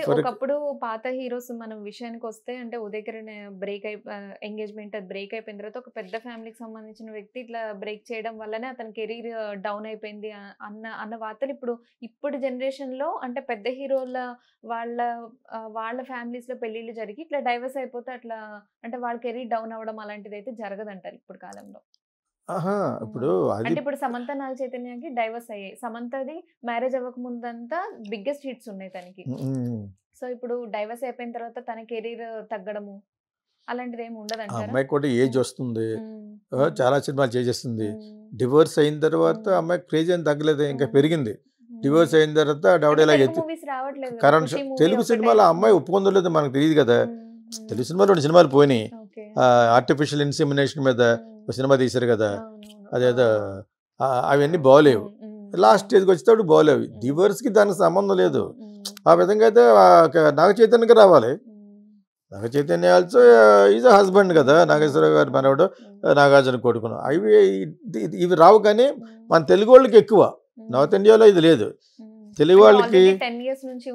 ఒకప్పుడు పాత హీరోస్ మనం విషయానికొస్తే అంటే 'ఉదయ్ కిరణ్' ఎంగేజ్‌మెంట్ అది బ్రేక్ అయిపోయిన తర్వాత ఒక పెద్ద ఫ్యామిలీకి సంబంధించిన వ్యక్తి ఇట్లా బ్రేక్ చేయడం వల్లనే అతని కెరీర్ డౌన్ అయిపోయింది అన్న వార్తలు ఇప్పుడు జనరేషన్‌లో అంటే పెద్ద హీరోల వాళ్ళ వాళ్ళ ఫ్యామిలీస్‌లో పెళ్ళిళ్ళు జరిగి ఇట్లా డైవర్స్ అయిపోతే అట్లా అంటే వాళ్ళ కెరీర్ డౌన్ అవ్వడం అలాంటిదైతే జరగదంటారు ఇప్పుడు కాలంలో. ఆహా! హ్మ్. ఇప్పుడు అది అంటే ఇప్పుడు 'సమంత నాగ చైతన్యకి' డైవర్స్ అయ్యాయి. 'సమంతది' మ్యారేజ్ అవ్వక ముందంతా బిగ్గెస్ట్ హిట్స్ ఉన్నాయి తనకి. హ్మ్. సో, ఇప్పుడు డైవర్స్ అయిపోయిన తర్వాత తన కెరీర్ తగ్గడము అలాంటిదేమి ఆ ఉండదంటారా? అమ్మాయికి కూడా ఏజ్ హ్మ్. వస్తుంది. హ్మ్. హ్మ్. చాలా సినిమాలు చేసేస్తుంది. హ్మ్. డివోర్స్ అయిన తర్వాత హ్మ్. అమ్మాయికి క్రేజ్ ఏం తగ్గలేదు. ఇంకా హ్మ్. పెరిగింది. హ్మ్. డివోర్స్ అయిన తర్వాత ఆవిడ అంటే ఇలా తెలుగు మూవీస్ రావట్లేదు గదా! కరణ్ 'ఖుషి' మూవీ తెలుగు ఒకటే. సినిమాలో ఆ అమ్మాయి హ్మ్. ఒప్పుకుందో లేదో మనకు తెలీదు కదా! హ్మ్. హ్మ్. తెలుగు సినిమాలో 2 సినిమాలు పోయినాయి. ఓకే. ఆర్టిఫిషియల్ ఇన్సెమినేషన్ మీద హ్మ్. ఒక సినిమా తీశారు కదా! అవునవును. అదేదో ఆ! అవన్నీ బాలేవు. హ్మ్. హ్మ్. లాస్ట్ హ్మ్. స్టేజ్‌కి వచ్చేటప్పుడు బాలేవు. హ్మ్. డివోర్స్‌కి దానికి సంబంధం లేదు. హ్మ్. హ్మ్. ఆ విధంగా అయితే నాగ చైతన్యకి రావాలి. Hmm. Naga Chaitanya also is a husband hmm. కదా! హ్మ్. నాగేశ్వరరావు గారి అవును. మనవడు, హ్మ్. నాగార్జున కొడుకును. హ్మ్. ఇవి రావు కానీ హ్మ్. మన తెలుగోళ్ళకి ఎక్కువ. హ్మ్. నార్త్ ఇండియాలో ఇది లేదు. హ్మ్. తెలుగు అంటే వాళ్ళకి ఆల్రెడీ 10 ఇయర్స్ నుంచి